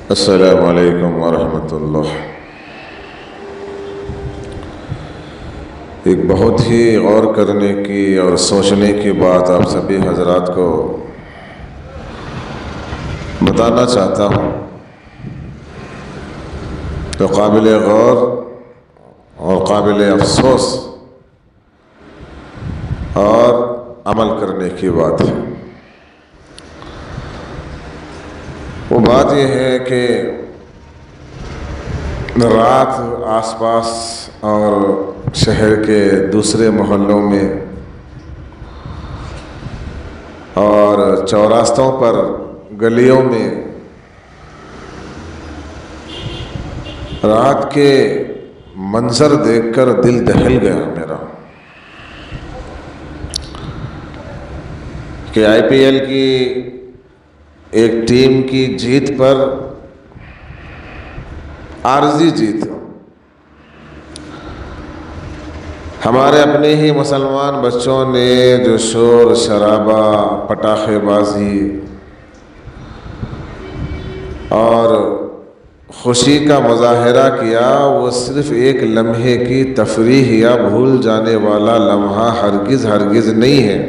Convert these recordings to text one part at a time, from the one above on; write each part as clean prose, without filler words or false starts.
السلام علیکم ورحمۃ اللہ۔ ایک بہت ہی غور کرنے کی اور سوچنے کی بات آپ سبھی حضرات کو بتانا چاہتا ہوں، تو قابل غور اور قابل افسوس اور عمل کرنے کی بات ہے۔ وہ بات یہ ہے کہ رات آس پاس اور شہر کے دوسرے محلوں میں اور چوراستوں پر گلیوں میں رات کے منظر دیکھ کر دل دہل گیا میرا کہ آئی پی ایل کی ایک ٹیم کی جیت پر عارضی جیت، ہمارے اپنے ہی مسلمان بچوں نے جو شور شرابہ، پٹاخے بازی اور خوشی کا مظاہرہ کیا، وہ صرف ایک لمحے کی تفریح یا بھول جانے والا لمحہ ہرگز نہیں ہے،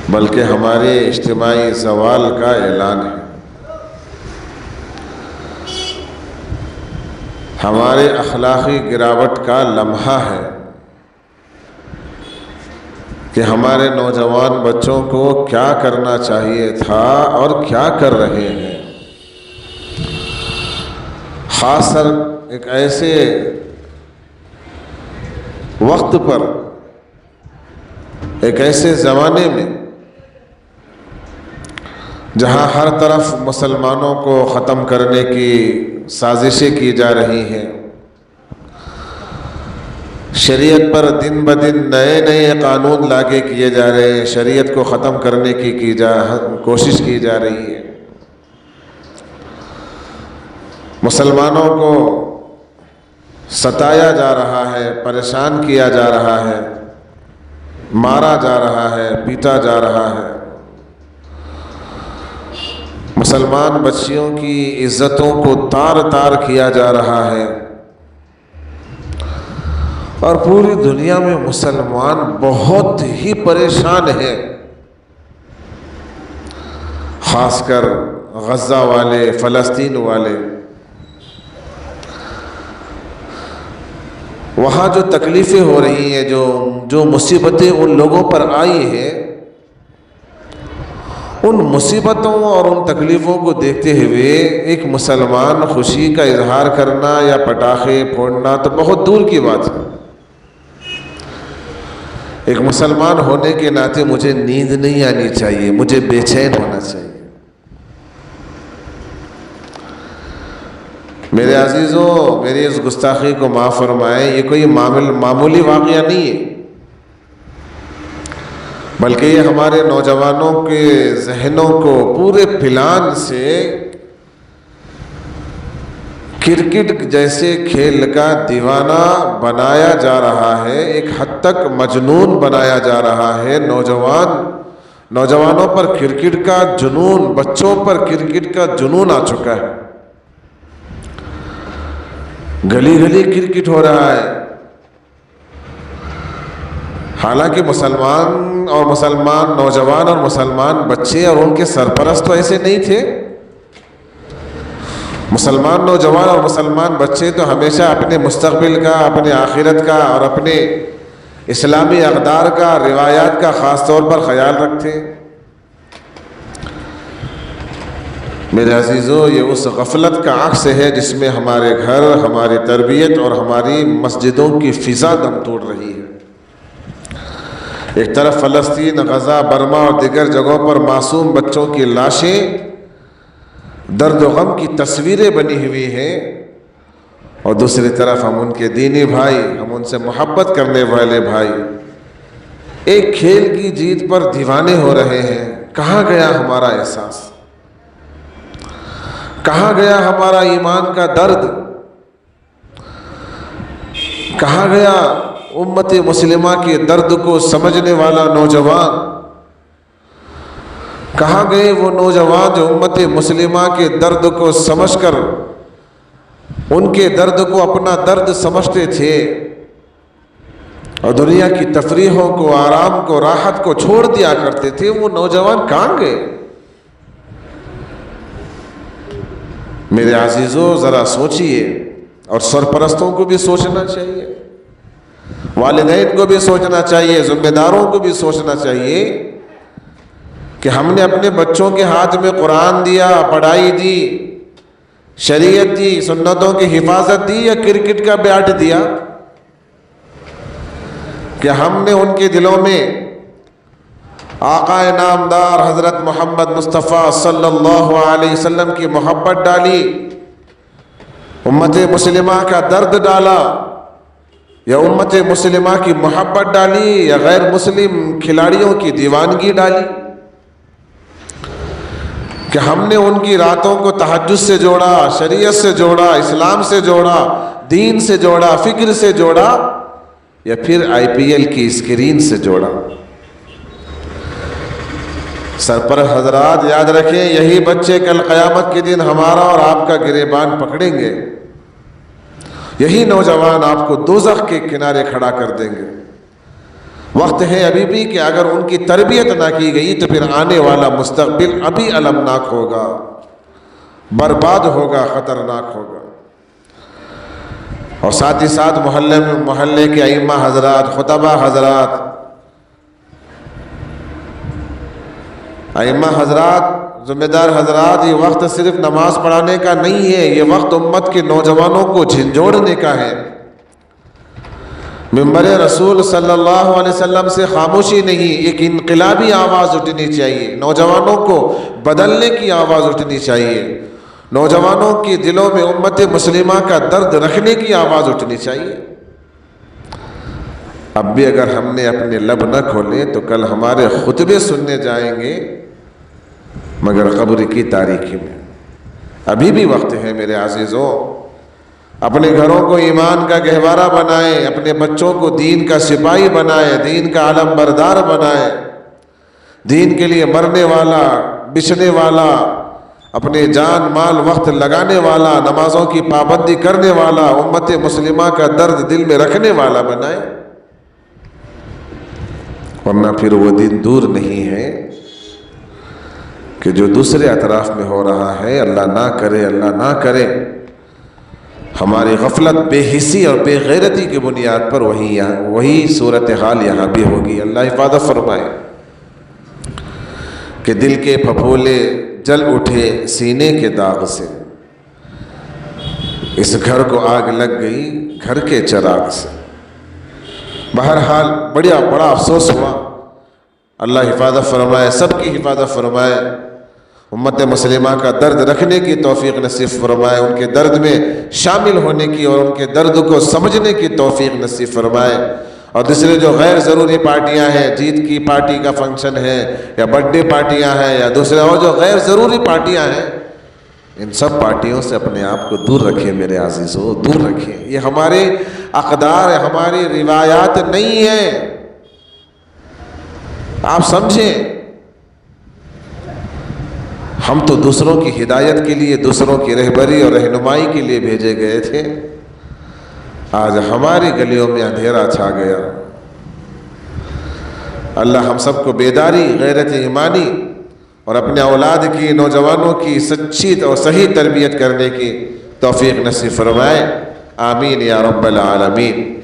بلکہ ہمارے اجتماعی زوال کا اعلان ہے، ہمارے اخلاقی گراوٹ کا لمحہ ہے کہ ہمارے نوجوان بچوں کو کیا کرنا چاہیے تھا اور کیا کر رہے ہیں۔ خاص کر ایک ایسے وقت پر، ایک ایسے زمانے میں جہاں ہر طرف مسلمانوں کو ختم کرنے کی سازشیں کی جا رہی ہیں، شریعت پر دن بدن نئے قانون لاگے کیے جا رہے ہیں، شریعت کو ختم کرنے کی کوشش کی جا رہی ہے، مسلمانوں کو ستایا جا رہا ہے، پریشان کیا جا رہا ہے، مارا جا رہا ہے، پیٹا جا رہا ہے، مسلمان بچیوں کی عزتوں کو تار تار کیا جا رہا ہے، اور پوری دنیا میں مسلمان بہت ہی پریشان ہیں، خاص کر غزہ والے، فلسطین والے۔ وہاں جو تکلیفیں ہو رہی ہیں، جو مصیبتیں ان لوگوں پر آئی ہیں، ان مصیبتوں اور ان تکلیفوں کو دیکھتے ہوئے ایک مسلمان خوشی کا اظہار کرنا یا پٹاخے پھوڑنا تو بہت دور کی بات ہے۔ ایک مسلمان ہونے کے ناطے مجھے نیند نہیں آنی چاہیے، مجھے بے چین ہونا چاہیے۔ میرے عزیزوں، میری اس گستاخی کو معاف فرمائیں، یہ کوئی معمولی واقعہ نہیں ہے، بلکہ یہ ہمارے نوجوانوں کے ذہنوں کو پورے پلان سے کرکٹ جیسے کھیل کا دیوانہ بنایا جا رہا ہے، ایک حد تک مجنون بنایا جا رہا ہے۔ نوجوانوں پر کرکٹ کا جنون، بچوں پر کرکٹ کا جنون آ چکا ہے، گلی گلی کرکٹ ہو رہا ہے۔ حالانکہ مسلمان نوجوان اور مسلمان بچے اور ان کے سرپرست تو ایسے نہیں تھے۔ مسلمان نوجوان اور مسلمان بچے تو ہمیشہ اپنے مستقبل کا، اپنے آخرت کا اور اپنے اسلامی اقدار کا، روایات کا خاص طور پر خیال رکھتے۔ میرے عزیزو، یہ اس غفلت کا عکس ہے جس میں ہمارے گھر، ہماری تربیت اور ہماری مسجدوں کی فضا دم توڑ رہی ہے۔ ایک طرف فلسطین، غزہ، برما اور دیگر جگہوں پر معصوم بچوں کی لاشیں، درد و غم کی تصویریں بنی ہوئی ہیں، اور دوسری طرف ہم ان کے دینی بھائی، ہم ان سے محبت کرنے والے بھائی ایک کھیل کی جیت پر دیوانے ہو رہے ہیں۔ کہاں گیا ہمارا احساس؟ کہاں گیا ہمارا ایمان کا درد؟ کہاں گیا امت مسلمہ کے درد کو سمجھنے والا نوجوان؟ کہاں گئے وہ نوجوان جو امت مسلمہ کے درد کو سمجھ کر ان کے درد کو اپنا درد سمجھتے تھے اور دنیا کی تفریحوں کو، آرام کو، راحت کو چھوڑ دیا کرتے تھے؟ وہ نوجوان کہاں گئے؟ میرے عزیزوں ذرا سوچئے، اور سرپرستوں کو بھی سوچنا چاہیے، والدین کو بھی سوچنا چاہیے، ذمہ داروں کو بھی سوچنا چاہیے کہ ہم نے اپنے بچوں کے ہاتھ میں قرآن دیا، پڑھائی دی، شریعت دی، سنتوں کی حفاظت دی، یا کرکٹ کا بیٹ دیا؟ کہ ہم نے ان کے دلوں میں آقا نامدار حضرت محمد مصطفیٰ صلی اللہ علیہ وسلم کی محبت ڈالی، امت مسلمہ کا درد ڈالا، یا امت مسلمہ کی محبت ڈالی، یا غیر مسلم کھلاڑیوں کی دیوانگی ڈالی؟ کہ ہم نے ان کی راتوں کو تہجد سے جوڑا، شریعت سے جوڑا، اسلام سے جوڑا، دین سے جوڑا، فکر سے جوڑا، یا پھر IPL کی اسکرین سے جوڑا؟ سرپرست حضرات یاد رکھیں، یہی بچے کل قیامت کے دن ہمارا اور آپ کا گریبان پکڑیں گے، یہی نوجوان آپ کو دوزخ کے کنارے کھڑا کر دیں گے۔ وقت ہے ابھی بھی کہ اگر ان کی تربیت نہ کی گئی تو پھر آنے والا مستقبل ابھی المناک ہوگا، برباد ہوگا، خطرناک ہوگا۔ اور ساتھ ہی ساتھ محلے کے ائمہ حضرات، خطبہ حضرات، ائمہ حضرات، ذمہ دار حضرات، یہ وقت صرف نماز پڑھانے کا نہیں ہے، یہ وقت امت کے نوجوانوں کو جھنجھوڑنے کا ہے۔ منبر رسول صلی اللہ علیہ وسلم سے خاموشی نہیں، ایک انقلابی آواز اٹھنی چاہیے، نوجوانوں کو بدلنے کی آواز اٹھنی چاہیے، نوجوانوں کے دلوں میں امت مسلمہ کا درد رکھنے کی آواز اٹھنی چاہیے۔ اب بھی اگر ہم نے اپنے لب نہ کھولے تو کل ہمارے خطبے سننے جائیں گے مگر قبر کی تاریکی میں۔ ابھی بھی وقت ہے میرے عزیزوں، اپنے گھروں کو ایمان کا گہوارہ بنائیں، اپنے بچوں کو دین کا سپاہی بنائیں، دین کا علم بردار بنائیں، دین کے لیے مرنے والا، بچنے والا، اپنے جان مال وقت لگانے والا، نمازوں کی پابندی کرنے والا، امت مسلمہ کا درد دل میں رکھنے والا بنائیں، ورنہ پھر وہ دن دور نہیں ہے کہ جو دوسرے اطراف میں ہو رہا ہے، اللہ نہ کرے، اللہ نہ کرے، ہماری غفلت، بے حسی اور بے غیرتی کی بنیاد پر وہی صورتحال یہاں بھی ہوگی۔ اللہ حفاظت فرمائے کہ دل کے پھپھولے جل اٹھے سینے کے داغ سے، اس گھر کو آگ لگ گئی گھر کے چراغ سے۔ بہرحال بڑا افسوس ہوا، اللہ حفاظت فرمائے، سب کی حفاظت فرمائے، امت مسلمہ کا درد رکھنے کی توفیق نصیب فرمائے، ان کے درد میں شامل ہونے کی اور ان کے درد کو سمجھنے کی توفیق نصیب فرمائے۔ اور دوسرے جو غیر ضروری پارٹیاں ہیں، جیت کی پارٹی کا فنکشن ہے یا برتھ ڈے پارٹیاں ہیں یا دوسرے اور جو غیر ضروری پارٹیاں ہیں، ان سب پارٹیوں سے اپنے آپ کو دور رکھیں میرے عزیزوں، دور رکھیں۔ یہ ہمارے اقدار، ہماری روایات نہیں ہیں، آپ سمجھیں۔ ہم تو دوسروں کی ہدایت کے لیے، دوسروں کی رہبری اور رہنمائی کے لیے بھیجے گئے تھے، آج ہماری گلیوں میں اندھیرا چھا گیا۔ اللہ ہم سب کو بیداری، غیرت ایمانی اور اپنے اولاد کی، نوجوانوں کی سچی اور صحیح تربیت کرنے کی توفیق نصیب فرمائے۔ آمین یا رب العالمین۔